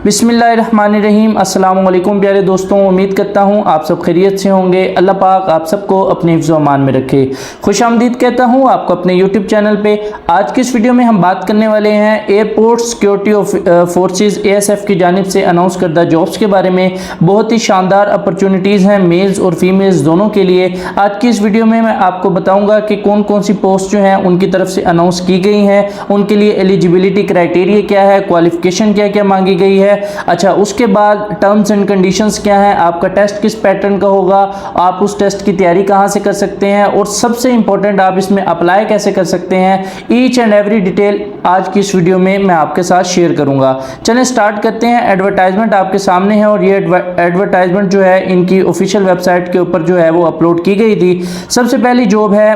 बिस्मिल्लाहिर्रहमानिर्रहीम। अस्सलाम वालेकुम प्यारे दोस्तों, उम्मीद करता हूँ आप सब खैरियत से होंगे। अल्लाह पाक आप सबको अपने हिफ्ज़ व अमान में रखे। खुशामदीद कहता हूँ आपको अपने यूट्यूब चैनल पे। आज की इस वीडियो में हम बात करने वाले हैं एयरपोर्ट सिक्योरिटी फोर्सेस ASF की जानिब से अनाउंस करदा जॉब्स के बारे में। बहुत ही शानदार अपॉर्चुनिटीज़ हैं मेल्स और फीमेल्स दोनों के लिए। आज की इस वीडियो में मैं आपको बताऊँगा कि कौन कौन सी पोस्ट जो हैं उनकी तरफ से अनाउंस की गई हैं, उनके लिए एलिजिबिलिटी क्राइटेरिया क्या है, क्वालिफिकेशन क्या क्या मांगी गई है। अच्छा, उसके बाद टर्म्स एंड कंडीशंस क्या हैं, आपका टेस्ट किस पैटर्न का होगा, आप उस टेस्ट की तैयारी कहां से कर सकते हैं, और सबसे इंपॉर्टेंट आप इसमें अप्लाई कैसे कर सकते हैं। ईच एंड एवरी डिटेल आज की इस वीडियो में मैं आपके साथ शेयर करूंगा। चलें स्टार्ट करते हैं। एडवर्टाइजमेंट आपके सामने है और ये एडवर्टाइजमेंट जो है इनकी ऑफिशियल वेबसाइट के ऊपर जो है वो अपलोड की गई थी। सबसे पहली जॉब है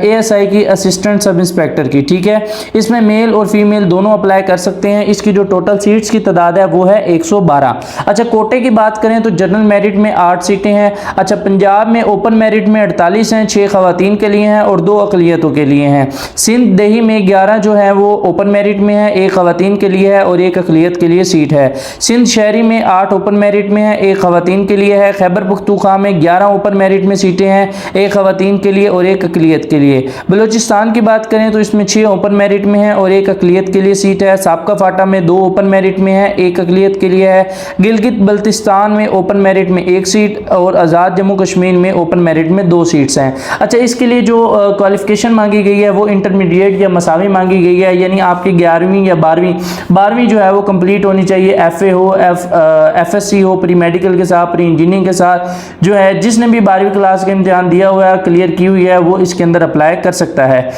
ASI की असिस्टेंट सब इंस्पेक्टर की। ठीक है, इसमें मेल और फीमेल दोनों अप्लाई कर सकते हैं। इसकी जो टोटल सीट्स की तादाद है वो है 112। अच्छा, कोटे की बात करें तो जनरल मेरिट में 8 सीटें हैं। अच्छा, पंजाब में ओपन मेरिट में 48 हैं, 6 खवातीन के लिए हैं और 2 अकलियतों के लिए हैं। सिंध दही में 11 जो है वो ओपन मेरिट में है, 1 खवातीन के लिए है और 1 अकलियत के लिए सीट है। सिंध शहरी में 8 ओपन मेरिट में है, 1 खवातीन के लिए है। खैबर पख्तूनख्वा में 11 ओपन मेरिट में सीटें हैं, 1 खवातीन के लिए और 1 अकलियत के लिए। बलूचिस्तान की बात करें तो इसमें 6 ओपन मेरिट में है और 1 अकलियत के लिए सीट है। साबका फाटा में 2 ओपन मेरिट में है, 1 अकलियत के लिए है। गिलगित बल्तिस्तान में ओपन मेरिट में 1 सीट और आज़ाद जम्मू कश्मीर में ओपन मेरिट में 2 सीट्स हैं। अच्छा, इसके लिए जो क्वालिफिकेशन मांगी गई है वो इंटरमीडिएट या मसावी मांगी गई है, यानी आपकी 11वीं या 12वीं जो है वो कंप्लीट होनी चाहिए। FA हो, FSC हो, प्री मेडिकल के साथ, प्री इंजीनियरिंग के साथ जो है जिसने भी 12वीं क्लास का इम्तिहान दिया हुआ है, क्लियर की हुई है, वो इसके अंदर अप्लाई कर सकता है।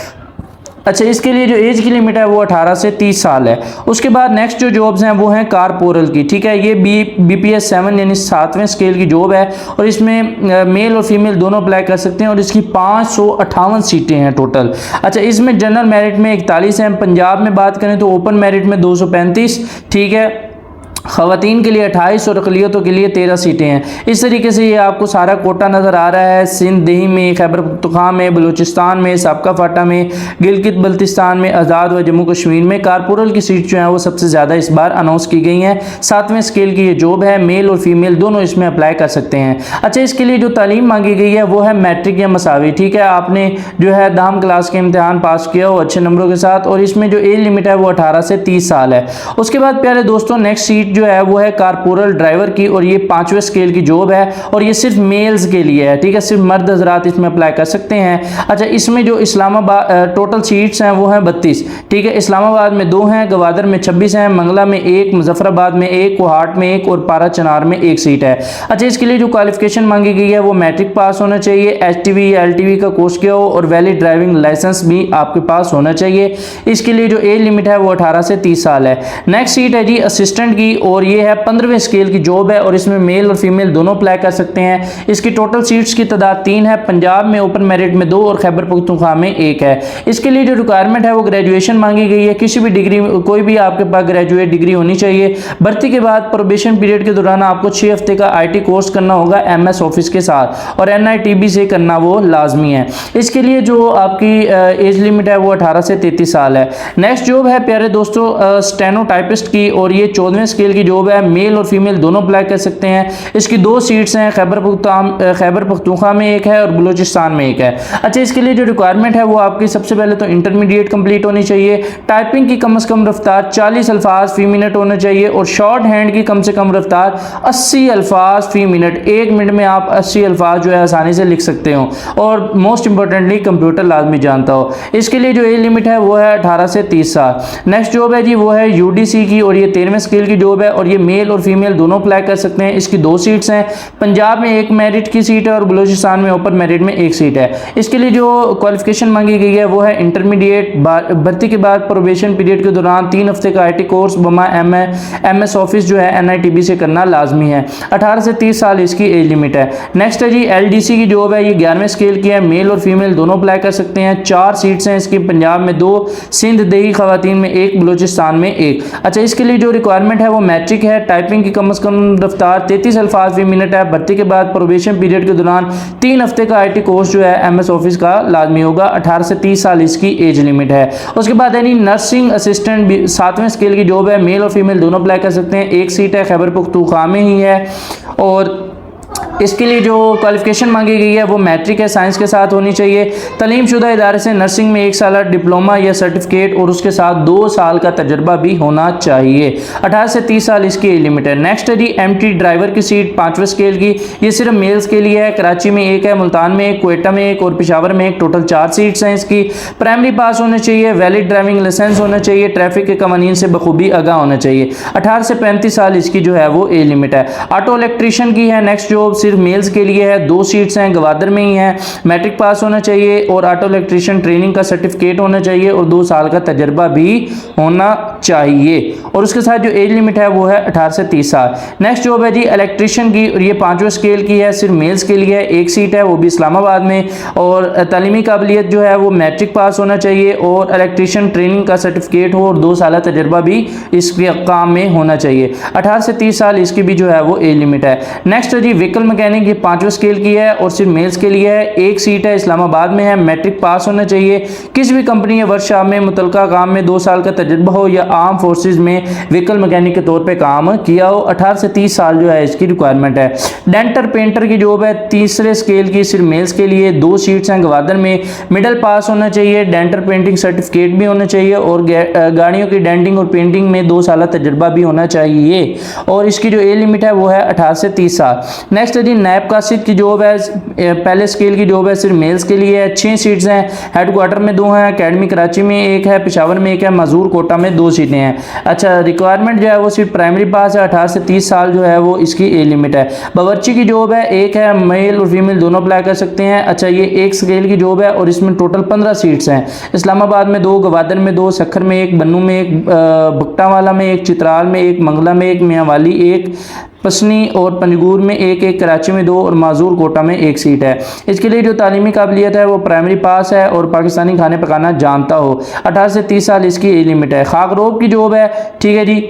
अच्छा, इसके लिए जो एज की लिमिट है वो 18 से 30 साल है। उसके बाद नेक्स्ट जो जॉब्स हैं वो हैं कारपोरल की। ठीक है, ये BPS 7 यानी 7वें स्केल की जॉब है और इसमें मेल और फीमेल दोनों अप्लाई कर सकते हैं और इसकी 558 सीटें हैं टोटल। अच्छा, इसमें जनरल मेरिट में 41 हैं। पंजाब में बात करें तो ओपन मेरिट में 235। ठीक है, खवातीन के लिए 28 और अकलियतों के लिए 13 सीटें हैं। इस तरीके से ये आपको सारा कोटा नज़र आ रहा है। सिंध दही में, खैबर पख्तूनख्वा में, बलूचिस्तान में, साबका फाटा में, गिलगित बल्तिस्तान में, आज़ाद व जम्मू कश्मीर में कारपोरल की सीट जो है वो सबसे ज़्यादा इस बार अनाउंस की गई हैं। 7वें स्केल की ये जॉब है, मेल और फीमेल दोनों इसमें अप्लाई कर सकते हैं। अच्छा, इसके लिए जो तालीम मांगी गई है वो है मैट्रिक या मसावी। ठीक है, आपने जो है 10वीं क्लास के इम्तिहान पास किया हो अच्छे नंबरों के साथ, और इसमें जो एज लिमिट है वो 18 से 30 साल है। उसके बाद प्यारे दोस्तों नेक्स्ट सीट जो है वो है कारपोरल ड्राइवर की और ये 5वें स्केल की जॉब है और ये सिर्फ मेल्स के लिए है। ठीक है, सिर्फ मर्द हजरात इसमें अप्लाई कर सकते हैं। अच्छा, इसमें जो इस्लामाबाद टोटल सीट्स हैं वो हैं 32। ठीक है, इस्लामाबाद में 2 हैं, गवादर में 26 हैं, मंगला में 1, मुजफ्फराबाद में 1, कोहाट में 1 और पारा चनार में 1 सीट है। अच्छा, इसके लिए जो क्वालिफिकेशन मांगी गई है वो मैट्रिक पास होना चाहिए, HTV या LTV का कोर्स किया हो और वैलिड ड्राइविंग लाइसेंस भी आपके पास होना चाहिए। इसके लिए जो एज लिमिट है वो 18 से 30 साल है। नेक्स्ट सीट है जी असिस्टेंट की और ये है 15वें स्केल की जॉब है और इसमें मेल और फीमेल दोनों अप्लाई कर सकते हैं। इसकी टोटल सीट्स की तादाद 3 है। पंजाब में ओपन मेरिट में 2 और खैबर पख्तूनख्वा में 1 है। इसके लिए जो रिक्वायरमेंट है वो ग्रेजुएशन मांगी गई है, किसी भी डिग्री, कोई भी आपके पास ग्रेजुएट डिग्री होनी चाहिए। भर्ती के बाद प्रोबेशन पीरियड के दौरान आपको 6 हफ्ते का IT कोर्स करना होगा MS ऑफिस के साथ और NITB से करना वो लाजमी है। इसके लिए जो आपकी एज लिमिट है वो 18 से 33 साल है। नेक्स्ट जॉब है प्यारे दोस्तों स्टेनोटाइपिस्ट की और ये 14वें स्केल की जॉब है। मेल और फीमेल दोनों अप्लाई कर सकते हैं। इसकी 2 सीट्स हैं, खैबर पख्तूनख्वा में 1 है और बलूचिस्तान में 1 है। अच्छा, इसके लिए जो रिक्वायरमेंट है वो आपकी सबसे पहले तो इंटरमीडिएट कंप्लीट होनी चाहिए। टाइपिंग की कम से कम रफ्तार 40 अल्फाज फी मिनट होना चाहिए और शॉर्ट हैंड की कम से कम रफ्तार 80 अल्फाज फी मिनट। 1 मिनट में आप 80 अल्फाज जो है आसानी से लिख सकते हो और मोस्ट इंपॉर्टेंटली कंप्यूटर लाजमी जानता हो। इसके लिए जो एज लिमिट है वो है 18 से 30 साल। नेक्स्ट जॉब है जी वो है UDC की और ये 13वें स्केल की जॉब है और ये मेल और फीमेल दोनों अप्लाई कर सकते हैं। इसकी 2 सीट्स हैं। पंजाब में 1 मेरिट की सीट है और बलूचिस्तान में ओपन मेरिट में 1 सीट है। इसके लिए जो क्वालिफिकेशन मांगी गई है वो है इंटरमीडिएट। भर्ती के बाद प्रोबेशन पीरियड के दौरान 3 हफ्ते का IT कोर्स बमा MS ऑफिस जो है NITB से करना लाजमी है। 18 से 30 साल इसकी एज लिमिट है। नेक्स्ट है जी LDC की जॉब है, ये 11वें स्केल की है। मेल और फीमेल दोनों अप्लाई कर सकते हैं। 4 सीट्स हैं इसकी। पंजाब में 2, सिंध दही खवातीन में 1, बलूचिस्तान में 1। अच्छा, इसके लिए जो रिक्वायरमेंट है वो मैट्रिक है। टाइपिंग की कम से कम रफ्तार 33 अल्फाज फी मिनट है। भर्ती के बाद प्रोबेशन पीरियड के दौरान 3 हफ्ते का IT कोर्स जो है MS ऑफिस का लाजमी होगा। 18 से 30 साल इसकी एज लिमिट है। उसके बाद यानी नर्सिंग असिस्टेंट 7वें स्केल की जॉब है। मेल और फीमेल दोनों अप्लाई कर सकते हैं। एक सीट है खैबर पख्तूनख्वा में ही है और इसके लिए जो क्वालिफिकेशन मांगी गई है वो मैट्रिक है, साइंस के साथ होनी चाहिए। तलीमशुदा इदारे से नर्सिंग में 1 साल डिप्लोमा या सर्टिफिकेट और उसके साथ 2 साल का तजर्बा भी होना चाहिए। 18 से 30 साल इसकी लिमिट है। नेक्स्ट है जी MT ड्राइवर की सीट 5वें स्केल की। ये सिर्फ मेल्स के लिए है। कराची में 1 है, मुल्तान में 1, क्वेटा में 1 और पेशावर में 1। टोटल 4 सीट्स हैं इसकी। प्राइमरी पास होना चाहिए, वैलिड ड्राइविंग लाइसेंस होना चाहिए, ट्रैफिक के कवानीन से बखूबी आगाह होना चाहिए। 18 से 35 साल इसकी जो है वो एज लिमिट है। ऑटो इलेक्ट्रीशियन की है नेक्स्ट जॉब, सिर्फ मेल्स के लिए है। 2 सीट्स हैं, गवादर में ही है। मैट्रिक पास होना चाहिए और ऑटो इलेक्ट्रीशियन ट्रेनिंग का सर्टिफिकेट होना चाहिए और 2 साल का तजर्बा भी होना चाहिए और उसके साथ जो एज लिमिट है वो है 18 से 30 साल। नेक्स्ट जॉब है जी इलेक्ट्रीशियन की और ये 5वें स्केल की है, सिर्फ मेल्स के लिए है। 1 सीट है वो भी इस्लामाबाद में और तालीमी काबिलियत जो है वो मैट्रिक पास होना चाहिए और इलेक्ट्रीशियन ट्रेनिंग का सर्टिफिकेट हो और 2 साल तजर्बा भी इसके काम में होना चाहिए। 18 से 30 साल इसकी भी जो है वो एज लिमिट है। नेक्स्ट है जी व्हीकल मैकेनिक, ये 5वें स्केल की है और सिर्फ मेल्स के लिए है। 1 सीट है, इस्लामाबाद में है। मैट्रिक पास होना चाहिए। किसी भी कंपनी या वर्कशॉप में मुतलका काम में 2 साल का तजर्बा हो या आर्म फोर्सेज में व्हीकल मैकेनिक के तौर पे काम किया हो। 18 से 30 साल जो है इसकी रिक्वायरमेंट है। डेंटर पेंटर की जॉब है 3रे स्केल की, सिर्फ मेल्स के लिए। 2 सीट्स हैं, गवादर में। मिडल पास होना चाहिए, डेंटर पेंटिंग सर्टिफिकेट भी होना चाहिए और गाड़ियों की डेंटिंग और पेंटिंग में 2 साल तजर्बा भी होना चाहिए और इसकी जो एज लिमिट है वो है 18 से 30 साल। नेक्स्ट है जी नैब कासिद की जॉब है, पहले स्केल की जॉब है, सिर्फ मेल्स के लिए है। 6 सीट्स हैं, हेडक्वार्टर में 2 हैं, अकेडमी कराची में 1 है, पेशावर में 1 है, मजूर कोटा में 2 सीटें हैं। अच्छा, रिक्वायरमेंट जो है वो सिर्फ प्राइमरी पास है। 18 से 30 साल जो है वो इसकी एज लिमिट है। बावर्ची की जॉब है, 1 है, मेल और फीमेल दोनों अप्लाई कर सकते हैं। अच्छा, ये 1 स्केल की जॉब है और इसमें टोटल 15 सीट्स हैं। इस्लामाबाद में 2, गवादर में 2, सखर में 1, बन्नू में 1, भुट्टावाला में 1, चित्राल में 1, मंगला में 1, मियांवाली 1, पसनी और पंजगूर में 1, कराची में 2 और माजूर कोटा में 1 सीट है। इसके लिए जो तालीमी काबिलियत है वो प्राइमरी पास है और पाकिस्तानी खाने पकाना जानता हो। 18 से 30 साल इसकी एज लिमिट है। खाकरोब की जॉब है, ठीक है जी,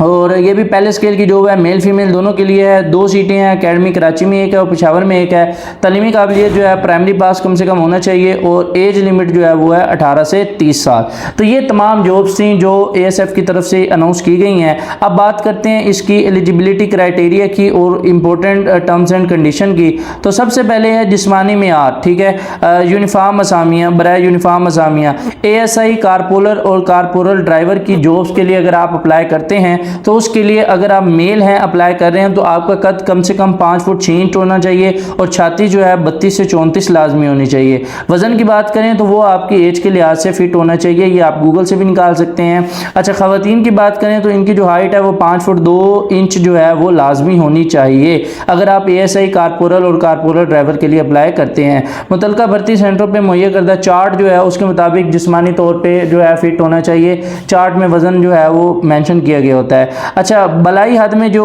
और ये भी पहले स्केल की जॉब है, मेल फीमेल दोनों के लिए है। 2 सीटें हैं, अकेडमी कराची में 1 है और पेशावर में 1 है। तालीमी काबिलियत जो है प्राइमरी पास कम से कम होना चाहिए और एज लिमिट जो है वो है 18 से 30 साल। तो ये तमाम जॉब्स थी जो ASF की तरफ से अनाउंस की गई हैं। अब बात करते हैं इसकी एलिजिबिलिटी क्राइटेरिया की और इम्पोर्टेंट टर्म्स एंड कंडीशन की। तो सबसे पहले है जिस्मानी मेयार, ठीक है, यूनिफॉर्म असामियाँ, बराए यूनिफॉर्म असामियाँ। ASI कारपोलर और कारपोरल ड्राइवर की जॉब्स के लिए अगर आप अप्लाई करते हैं तो उसके लिए अगर आप मेल हैं अप्लाई कर रहे हैं तो आपका कद कम से कम 5 फुट 6 इंच होना चाहिए और छाती जो है 32 से 34 लाजमी होनी चाहिए। वजन की बात करें तो वो आपकी एज के लिहाज से फिट होना चाहिए, ये आप गूगल से भी निकाल सकते हैं। अच्छा, खवातीन की बात करें तो इनकी जो हाइट है वो 5 फुट 2 इंच जो है वो लाजमी होनी चाहिए अगर आप ASI कारपोरल और कारपोरल ड्राइवर के लिए अप्लाई करते हैं। मुतलका भर्ती सेंटरों पर मुहैया करदा चार्ट जो है उसके मुताबिक जिस्मानी तौर पर जो है फिट होना चाहिए। चार्ट में वजन जो है वो मैंशन किया गया होता है। अच्छा, बलाई हद में जो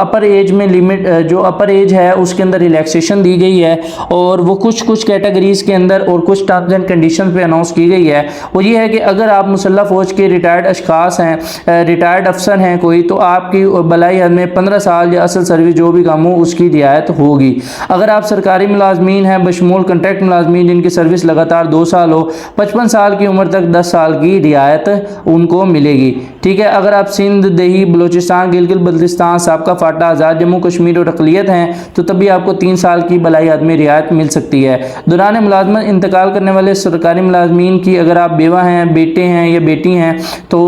अपर एज में लिमिट जो अपर एज है उसके अंदर रिलैक्सेशन दी गई है और वो कुछ कैटेगरीज के अंदर और कुछ टर्म्स एंड कंडीशन पे अनाउंस की गई है। वो ये है कि अगर आप मुसल्लह फौज के रिटायर्ड अशखास हैं, रिटायर्ड अफसर हैं कोई, तो आपकी बलाई हद में 15 साल या असल सर्विस जो भी काम हो उसकी रियायत होगी। अगर आप सरकारी मुलाजमीन हैं बशमूल कंट्रैक्ट मुलाजमीन जिनकी सर्विस लगातार 2 साल हो, 55 साल की उम्र तक 10 साल की रियायत उनको मिलेगी, ठीक है। अगर आप सिंध, दही, बलूचिस्तान, गिलगित बल्तिस्तान, साबका फाटा, आज़ाद जम्मू कश्मीर और अक़लियत हैं तो तभी आपको 3 साल की बलाई हद में रियायत मिल सकती है। दौरान मुलाजमत इंतकाल करने वाले सरकारी मुलाजमीन की अगर आप बेवा हैं, बेटे हैं या बेटी हैं तो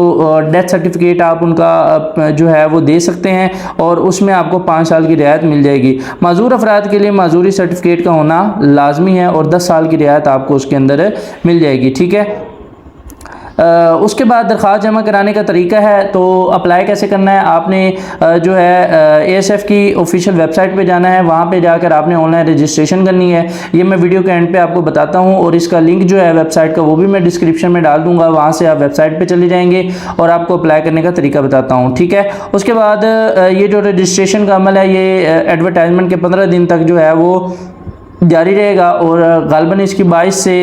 डेथ सर्टिफिकेट आप उनका जो है वो दे सकते हैं और उसमें आपको 5 साल की रियायत मिल जाएगी। माजूर अफराद के लिए माजूरी सर्टिफिकेट का होना लाजमी है और 10 साल की रियायत आपको उसके अंदर मिल जाएगी, ठीक है। उसके बाद दरख्वास्त जमा कराने का तरीका है, तो अप्लाई कैसे करना है, आपने जो है ASF की ऑफिशियल वेबसाइट पे जाना है, वहाँ पे जाकर आपने ऑनलाइन रजिस्ट्रेशन करनी है। ये मैं वीडियो के एंड पे आपको बताता हूँ और इसका लिंक जो है वेबसाइट का वो भी मैं डिस्क्रिप्शन में डाल दूँगा, वहाँ से आप वेबसाइट पर चले जाएंगे और आपको अप्लाई करने का तरीका बताता हूँ, ठीक है। उसके बाद ये जो रजिस्ट्रेशन का अमल है ये एडवर्टाइजमेंट के 15 दिन तक जो है वो जारी रहेगा और गालबन इसकी 22 से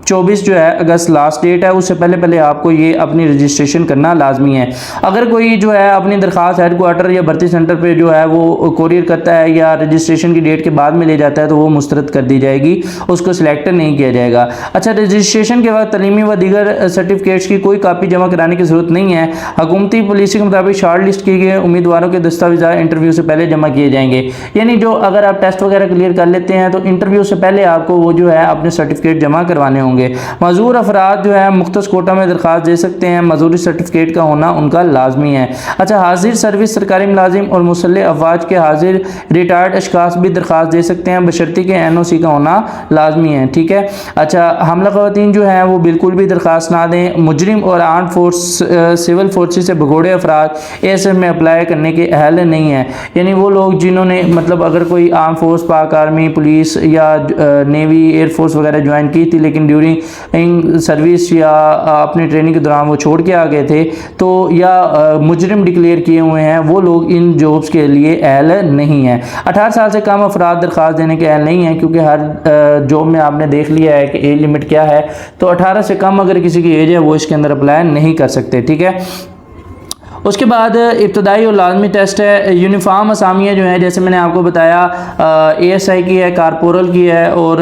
24 जो है अगस्त लास्ट डेट है, उससे पहले पहले आपको ये अपनी रजिस्ट्रेशन करना लाजमी है। अगर कोई जो है अपनी दरख्वास्त हेडक्वार्टर या भर्ती सेंटर पे जो है वो कोरियर करता है या रजिस्ट्रेशन की डेट के बाद में ले जाता है तो वो मुस्तरद कर दी जाएगी, उसको सिलेक्ट नहीं किया जाएगा। अच्छा, रजिस्ट्रेशन के बाद तलीमी व दीगर सर्टिफिकेट्स की कोई कापी जमा कराने की जरूरत नहीं है। हुकूमती पॉलिसी के मुताबिक शॉर्ट लिस्ट किए गए उम्मीदवारों के दस्तावेज़ इंटरव्यू से पहले जमा किए जाएंगे। यानी जो अगर आप टेस्ट वगैरह क्लियर कर लेते हैं तो इंटरव्यू से पहले आपको वो जो है अपने सर्टिफिकेट जमा करवाने होंगे। मजूर अफराद जो है मुख्तस कोटा में दरख्वास्त दे सकते हैं, मजूरी सर्टिफिकेट का होना उनका लाजमी है। अच्छा, हाजिर सर्विस सरकारी मुलाजिम और मुसल्लह अफवाज के हाजिर रिटायर्ड अशखास भी दरख्वास्त दे सकते हैं, बशर्ते के NOC का होना लाजमी है। ठीक है। अच्छा, हमला ख़वातीन जो हैं वो बिल्कुल भी दरख्वास्त ना दें। मुजरिम और आर्म फोर्स सिविल फोर्सेस से भगोड़े अफराद ASF में अप्लाई करने के अहल नहीं है। यानी वो लोग जिन्होंने मतलब अगर कोई आर्म फोर्स, पाक आर्मी, पुलिस या नेवी, एयरफोर्स वगैरह ज्वाइन की थी लेकिन ड्यूरिंग सर्विस या अपनी ट्रेनिंग के दौरान वो छोड़ के आ गए थे तो या मुजरिम डिक्लेयर किए हुए हैं, वो लोग इन जॉब्स के लिए अहल नहीं है। 18 साल से कम अफराद दरख्वास्त देने के अहल नहीं है, क्योंकि हर जॉब में आपने देख लिया है कि एज लिमिट क्या है। तो 18 से कम अगर किसी की एज है वो इसके अंदर अप्लाई नहीं कर सकते। ठीक है। उसके बाद इब्तदाई और लाजमी टेस्ट है। यूनिफॉर्म असामियाँ जो हैं जैसे मैंने आपको बताया ASI की है, कारपोरल की है और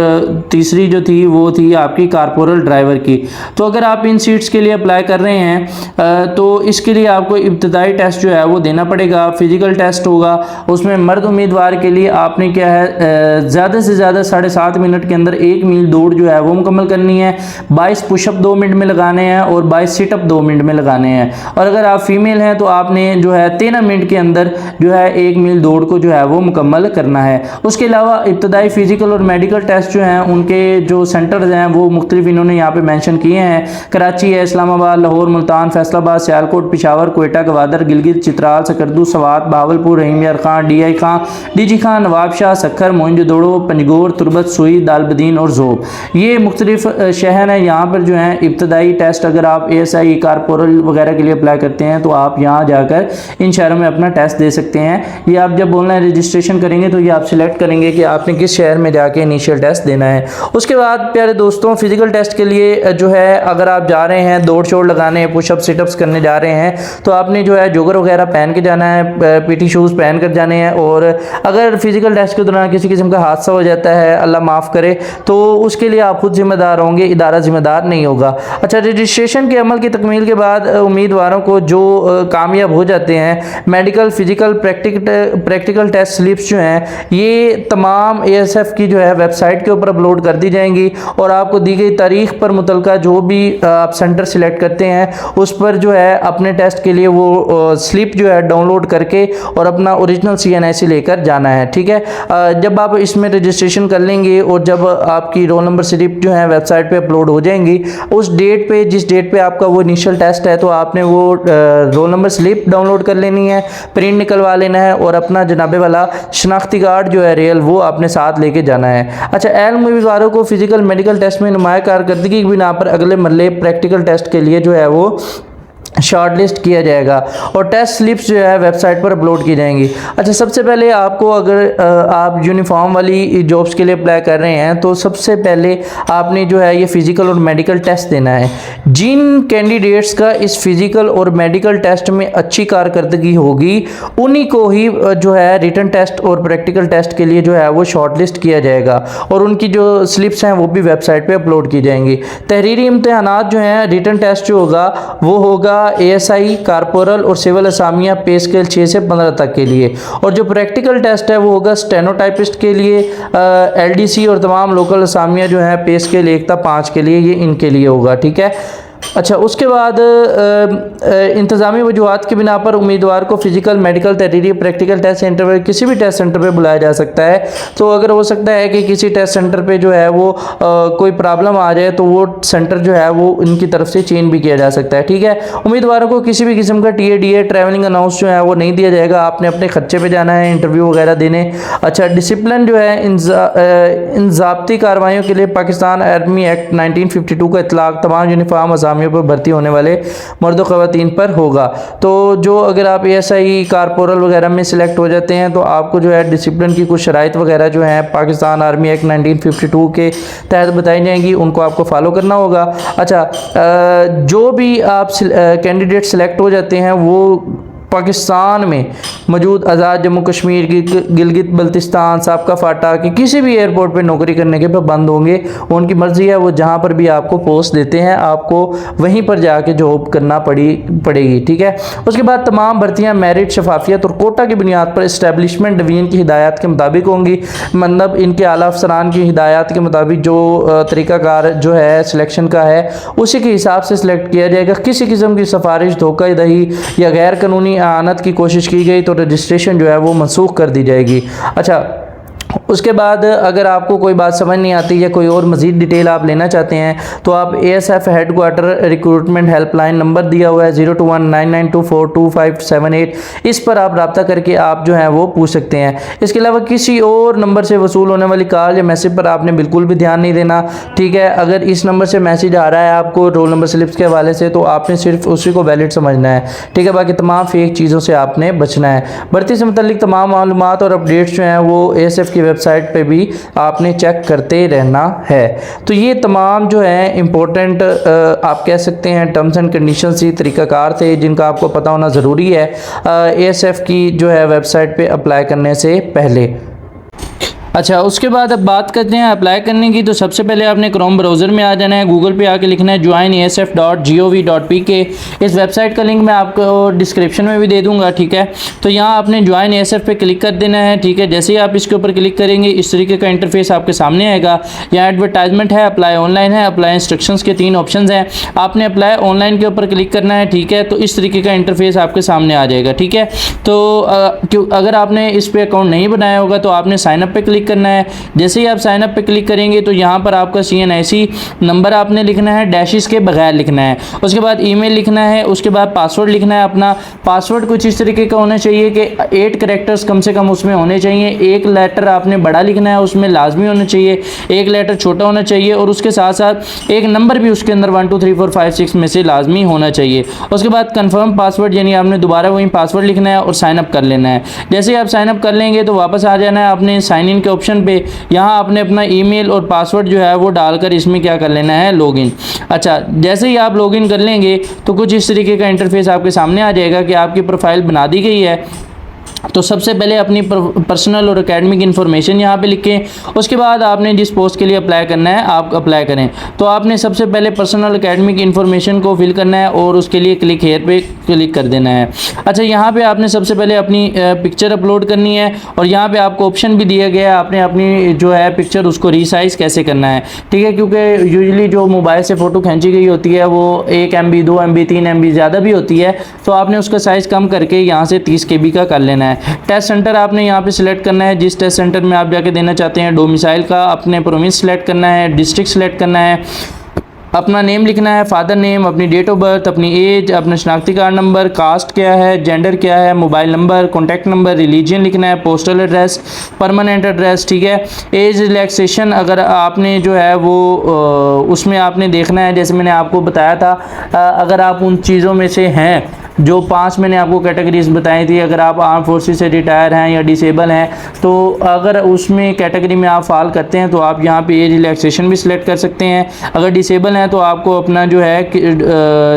तीसरी जो थी वो थी आपकी कारपोरल ड्राइवर की। तो अगर आप इन सीट्स के लिए अप्लाई कर रहे हैं तो इसके लिए आपको इब्तदाई टेस्ट जो है वो देना पड़ेगा। फिज़िकल टेस्ट होगा, उसमें मर्द उम्मीदवार के लिए आपने क्या है ज़्यादा से ज़्यादा 7.5 मिनट के अंदर 1 मील दौड़ जो है वो मुकम्मल करनी है, 22 पुशअप 2 मिनट में लगाने हैं और 22 सिटअप 2 मिनट में लगाने हैं। और अगर आप फीमेल हैं तो आपने जो है 13 मिनट के अंदर जो है 1 मील दौड़ को जो है वो मुकम्मल करना है। उसके अलावा इब्तदाई फिजिकल और मेडिकल टेस्ट जो हैं उनके जो सेंटर्स हैं वो मुख्तलिफ इन्होंने यहाँ पे मेंशन किए हैं। कराची है, इस्लामाबाद, लाहौर, मुल्तान, फैसलाबाद, सियालकोट, पिशावर, कोयटा, गवादर, गिलगित, चित्राल, सकरदू, सवात, बहावलपुर, रहीम यार खां, DI खां, DG खां, नवाबशाह, सखर, मोइनजोदड़ो, पंजगोर, तुरबत, सुई, दालबदीन और जोब, ये मुख्तलिफ शहर हैं। यहाँ पर जो है इब्तदाई टेस्ट अगर आप ASI, कारपोरल वगैरह के लिए अप्लाई करते हैं तो आप यहाँ जाकर इन शहरों में अपना टेस्ट दे सकते हैं। ये आप जब ऑनलाइन रजिस्ट्रेशन करेंगे तो ये आप सिलेक्ट करेंगे कि आपने किस शहर में जाके इनिशियल टेस्ट देना है। उसके बाद प्यारे दोस्तों, फिजिकल टेस्ट के लिए जो है अगर आप जा रहे हैं दौड़ शोड़ लगाने, पुशअप सिटअप्स करने जा रहे हैं तो आपने जो है जोगर वगैरह पहन के जाना है, PT शूज़ पहन कर जाने हैं। और अगर फिजिकल टेस्ट के दौरान किसी किस्म का हादसा हो जाता है, अल्लाह माफ़ करे, तो उसके लिए आप खुद जिम्मेदार होंगे, इदारा जिम्मेदार नहीं होगा। अच्छा, रजिस्ट्रेशन के अमल की तकमील के बाद उम्मीदवारों को जो कामयाब हो जाते हैं, medical, physical, practical test slips जो हैं ये तमाम ASF की जो है वेबसाइट के ऊपर अपलोड कर दी जाएंगी और आपको दी गई तारीख पर मुतलका जो भी आप सेंटर सिलेक्ट करते हैं उस पर जो है अपने टेस्ट के लिए वो स्लिप जो है डाउनलोड करके और अपना ओरिजिनल CNIC लेकर जाना है। ठीक है। जब आप इसमें रजिस्ट्रेशन कर लेंगे और जब आपकी रोल नंबर स्लिप जो है वेबसाइट पे अपलोड हो जाएंगी, उस डेट पे जिस डेट पे आपका वो इनिशियल टेस्ट है तो आपने वो रोल नंबर स्लिप डाउनलोड कर लेनी है, प्रिंट निकलवा लेना है और अपना जनाबे वाला शनाख्ती कार्ड जो है रियल वो अपने साथ लेके जाना है। अच्छा, एहल उम्मीदवारों को फिजिकल मेडिकल टेस्ट में नुमाया कारकर्दगी की बिना पर अगले मरले प्रैक्टिकल टेस्ट के लिए जो है वो शॉर्ट लिस्ट किया जाएगा और टेस्ट स्लिप्स जो है वेबसाइट पर अपलोड की जाएंगी। अच्छा, सबसे पहले आपको अगर आप यूनिफॉर्म वाली जॉब्स के लिए अप्लाई कर रहे हैं तो सबसे पहले आपने जो है ये फिज़िकल और मेडिकल टेस्ट देना है। जिन कैंडिडेट्स का इस फिज़िकल और मेडिकल टेस्ट में अच्छी कारकर्दगी होगी उन्हीं को ही जो है रिटन टेस्ट और प्रैक्टिकल टेस्ट के लिए जो है वो शॉर्ट लिस्ट किया जाएगा और उनकी जो स्लिप्स हैं वो भी वेबसाइट पर अपलोड की जाएंगी। तहरीरी इम्तहानात जो हैं, रिटन टेस्ट जो होगा वो होगा ASI, कारपोरल और सिविल असामियाँ पे स्केल 6 से 15 तक के लिए, और जो प्रैक्टिकल टेस्ट है वो होगा स्टेनोटाइपिस्ट के लिए, LDC और तमाम लोकल असामियाँ जो हैं पे स्केल 1 से 5 के लिए, ये इनके लिए होगा। ठीक है। अच्छा, उसके बाद इंतज़ामी वजूहात की बिना पर उम्मीदवार को फिजिकल, मेडिकल, तहरीरी, प्रैक्टिकल टेस्ट सेंटर पर किसी भी टेस्ट सेंटर पर बुलाया जा सकता है। तो अगर हो सकता है कि किसी टेस्ट सेंटर पे जो है वो कोई प्रॉब्लम आ जाए तो वो सेंटर जो है वो इनकी तरफ से चेंज भी किया जा सकता है। ठीक है। उम्मीदवारों को किसी भी किस्म का TA ट्रैवलिंग अनाउंस जो है वो नहीं दिया जाएगा, आपने अपने खर्चे पर जाना है इंटरव्यू वगैरह देने। अच्छा, डिसिप्लिन जो है इन ज़ाब्ती कार्रवाइयों के लिए पाकिस्तान आर्मी एक्ट 1952 का इतलाक तमाम यूनिफॉर्म असामियों पर भर्ती होने वाले मर्द ख़वातीन पर होगा। तो जो अगर आप ASI कारपोरल वगैरह में सिलेक्ट हो जाते हैं तो आपको जो है डिसिप्लिन की कुछ शराइत वगैरह जो हैं पाकिस्तान आर्मी एक्ट 1952 के तहत बताई जाएंगी, उनको आपको फॉलो करना होगा। अच्छा, जो भी आप कैंडिडेट सेलेक्ट हो जाते हैं वो पाकिस्तान में मौजूद आज़ाद जम्मू कश्मीर की गिलगित बल्तिस्तान साबका फाटा कि किसी भी एयरपोर्ट पे नौकरी करने के पाबंद होंगे। उनकी मर्ज़ी है, वो जहाँ पर भी आपको पोस्ट देते हैं आपको वहीं पर जाके जॉब करना पड़ेगी। ठीक है। उसके बाद तमाम भर्तियाँ मेरिट, शफाफियत और कोटा की बुनियाद पर इस्टेब्लिशमेंट डिवीज़न की हिदायत के मुताबिक होंगी। मतलब इनके आला अफसरान की हिदायत के मुताबिक जो तरीक़ाकार जो है सिलेक्शन का है उसी के हिसाब से सिलेक्ट किया जाएगा। किसी किस्म की सिफारिश, धोखाधड़ी या गैर कानूनी आनत की कोशिश की गई तो रजिस्ट्रेशन जो है वो मनसूख कर दी जाएगी। अच्छा, उसके बाद अगर आपको कोई बात समझ नहीं आती या कोई और मज़ीद डिटेल आप लेना चाहते हैं तो आप ASF headquarter recruitment helpline number दिया हुआ है 021992422578, इस पर आप रब्ता करके आप जो है वो पूछ सकते हैं। इसके अलावा किसी और नंबर से वसूल होने वाली कॉल या मैसेज पर आपने बिल्कुल भी ध्यान नहीं देना। ठीक है। अगर इस नंबर से मैसेज आ रहा है आपको रोल नंबर स्लिप्स के हवाले से तो आपने सिर्फ उसी को वैलिड समझना है। ठीक है। बाकी तमाम फेक चीज़ों से आपने बचना है। भर्ती से मुतल्लिक तमाम मालूमात और अपडेट्स जो हैं वो ASF की वेबसाइट पे भी आपने चेक करते रहना है। तो ये तमाम जो है इम्पोर्टेंट आप कह सकते हैं टर्म्स एंड कंडीशंस ही तरीक़ाकार थे जिनका आपको पता होना ज़रूरी है ASF की जो है वेबसाइट पे अप्लाई करने से पहले। अच्छा, उसके बाद अब बात करते हैं अप्लाई करने की। तो सबसे पहले आपने क्रोम ब्राउज़र में आ जाना है, गूगल पे आके लिखना है joinasf.gov.pk। इस वेबसाइट का लिंक मैं आपको डिस्क्रिप्शन में भी दे दूंगा। ठीक है। तो यहाँ आपने ज्वाइन ASF पे क्लिक कर देना है। ठीक है। जैसे ही आप इसके ऊपर क्लिक करेंगे इस तरीके का इंटरफेस आपके सामने आएगा। यहाँ एडवर्टाइजमेंट है, अप्लाई ऑनलाइन है, अप्लाई इंस्ट्रक्शंस के 3 ऑप्शन हैं। आपने अप्लाई ऑनलाइन के ऊपर क्लिक करना है। ठीक है। तो इस तरीके का इंटरफेस आपके सामने आ जाएगा। ठीक है। तो अगर आपने इस पर अकाउंट नहीं बनाया होगा तो आपने साइनअप पे क्लिक करना है। जैसे ही आप साइन अप पे क्लिक करेंगे तो यहाँ पर आपका CNIC नंबर आपने लिखना है, डैशेस के बगैर लिखना है। उसके बाद ईमेल लिखना है। उसके बाद पासवर्ड लिखना है अपना। पासवर्ड कुछ इस तरीके का होना चाहिए कि 8 कैरेक्टर्स कम से कम उसमें होने चाहिए। एक लेटर आपने बड़ा लिखना है, उसमें लाजमी होना चाहिए, एक लेटर छोटा होना चाहिए और उसके साथ साथ एक नंबर भी उसके अंदर 1 2 3 4 5 6 में से लाजमी होना चाहिए। उसके बाद कंफर्म पासवर्ड यानी आपने दोबारा वही पासवर्ड लिखना है और साइन अप कर लेना है। जैसे ही आप साइन अप कर लेंगे तो वापस आ जाना है आपने साइन इन के ऑप्शन पे। यहाँ आपने अपना ईमेल और पासवर्ड जो है वो डालकर इसमें क्या कर लेना है, लॉगिन। अच्छा, जैसे ही आप लॉगिन कर लेंगे तो कुछ इस तरीके का इंटरफेस आपके सामने आ जाएगा कि आपकी प्रोफाइल बना दी गई है। तो सबसे पहले अपनी पर्सनल और एकेडमिक इन्फॉर्मेशन यहाँ पे लिखें। उसके बाद आपने जिस पोस्ट के लिए अप्लाई करना है आप अप्लाई करें। तो आपने सबसे पहले पर्सनल एकेडमिक इन्फॉर्मेशन को फिल करना है और उसके लिए क्लिक हेयर पे क्लिक कर देना है। अच्छा, यहाँ पे आपने सबसे पहले अपनी पिक्चर अपलोड करनी है और यहाँ पे आपको ऑप्शन भी दिया गया है आपने अपनी जो है पिक्चर उसको रीसाइज़ कैसे करना है। ठीक है। क्योंकि यूजुअली जो मोबाइल से फ़ोटो खींची गई होती है वो 1 MB 2 MB 3 MB ज़्यादा भी होती है, तो आपने उसका साइज़ कम करके यहाँ से 30 KB का कर लेना है। टेस्ट सेंटर आपने यहाँ पे सिलेक्ट करना है, जिस टेस्ट सेंटर में आप जाके देना चाहते हैं। डोमिसाइल का अपने प्रोविंस सिलेक्ट करना है, डिस्ट्रिक्ट सिलेक्ट करना है, अपना नेम लिखना है, फादर नेम, अपनी डेट ऑफ बर्थ, अपनी एज, अपना शनाख्ती कार्ड नंबर, कास्ट क्या है, जेंडर क्या है, mobile number, contact number, religion लिखना है, पोस्टल एड्रेस, परमानेंट एड्रेस। ठीक है। एज रिलैक्सेशन अगर आपने जो है वो उसमें आपने देखना है, जैसे मैंने आपको बताया था, अगर आप उन चीज़ों में से हैं जो 5 मैंने आपको कैटेगरीज बताई थी, अगर आप आर्म फोर्सेस से रिटायर हैं या डिसेबल हैं तो अगर उसमें कैटेगरी में आप फॉल करते हैं तो आप यहाँ पे एज रिलैक्सेशन भी सिलेक्ट कर सकते हैं। अगर डिसेबल हैं तो आपको अपना जो है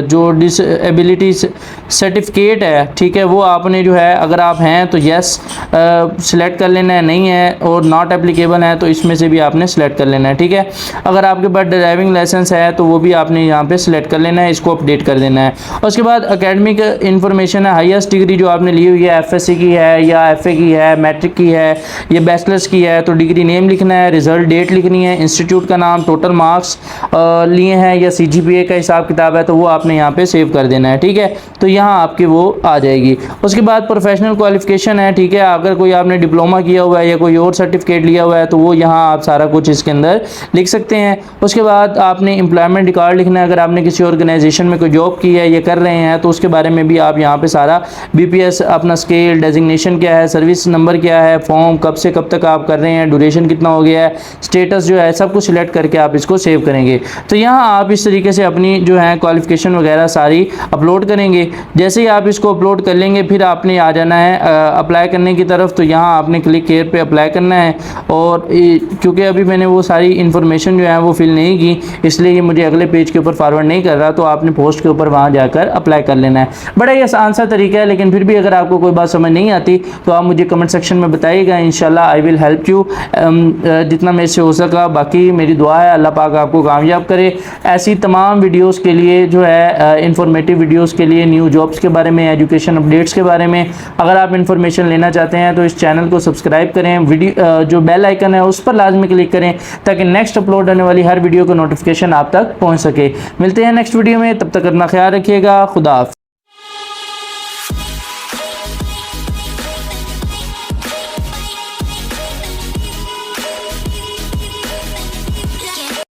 जो डिसेबिलिटी सर्टिफिकेट है, ठीक है, वो आपने जो है अगर आप हैं तो यस सिलेक्ट कर लेना है, नहीं है और नॉट एप्लीकेबल है तो इसमें से भी आपने सिलेक्ट कर लेना है। ठीक है। अगर आपके पास ड्राइविंग लाइसेंस है तो वो भी आपने यहाँ पे सिलेक्ट कर लेना है, इसको अपडेट कर देना है। उसके बाद एकेडमिक इन्फॉर्मेशन है, हाईएस्ट डिग्री जो आपने ली हुई है FSC की है या FA की है, मैट्रिक की है या बैचलर्स की है, तो डिग्री नेम लिखना है, रिजल्ट डेट लिखनी है, इंस्टीट्यूट का नाम, टोटल मार्क्स लिए हैं या CGPA का हिसाब किताब है तो वो आपने यहाँ पे सेव कर देना है। ठीक है। तो यहाँ आपकी वो आ जाएगी। उसके बाद प्रोफेशनल क्वालिफिकेशन है। ठीक है। अगर कोई आपने डिप्लोमा किया हुआ है या कोई और सर्टिफिकेट लिया हुआ है तो वो यहाँ आप सारा कुछ इसके अंदर लिख सकते हैं। उसके बाद आपने एम्प्लॉयमेंट रिकॉर्ड लिखना है, अगर आपने किसी ऑर्गेनाइजेशन में कोई जॉब की है या कर रहे हैं तो उसके बारे में में भी आप यहाँ पे सारा BPS अपना स्केल, डेजिग्नेशन क्या है, सर्विस नंबर क्या है, फॉर्म कब से कब तक आप कर रहे हैं, ड्यूरेशन कितना हो गया है, स्टेटस जो है सब कुछ सिलेक्ट करके आप इसको सेव करेंगे। तो यहाँ आप इस तरीके से अपनी जो है क्वालिफिकेशन वगैरह सारी अपलोड करेंगे। जैसे ही आप इसको अपलोड कर लेंगे फिर आपने आ जाना है अप्लाई करने की तरफ। तो यहाँ आपने क्लिक हेयर पे अप्लाई करना है और क्योंकि अभी मैंने वो सारी इन्फॉर्मेशन जो है वो फिल नहीं की, इसलिए ये मुझे अगले पेज के ऊपर फॉरवर्ड नहीं कर रहा। तो आपने पोस्ट के ऊपर वहाँ जाकर अप्लाई कर लेना है। बड़ा ही आसान सा तरीका है, लेकिन फिर भी अगर आपको कोई बात समझ नहीं आती तो आप मुझे कमेंट सेक्शन में बताइएगा। इंशाल्लाह आई विल हेल्प यू जितना मेरे से हो सका। बाकी मेरी दुआ है अल्लाह पाक आपको कामयाब करे। ऐसी तमाम वीडियोस के लिए जो है इंफॉर्मेटिव वीडियोस के लिए, न्यू जॉब्स के बारे में, एजुकेशन अपडेट्स के बारे में अगर आप इन्फॉर्मेशन लेना चाहते हैं तो इस चैनल को सब्सक्राइब करें। वीडियो जो बेल आइकन है उस पर लाजमी क्लिक करें ताकि नेक्स्ट अपलोड होने वाली हर वीडियो का नोटिफिकेशन आप तक पहुँच सके। मिलते हैं नेक्स्ट वीडियो में, तब तक अपना ख्याल रखिएगा। खुदा हाफ़िज़।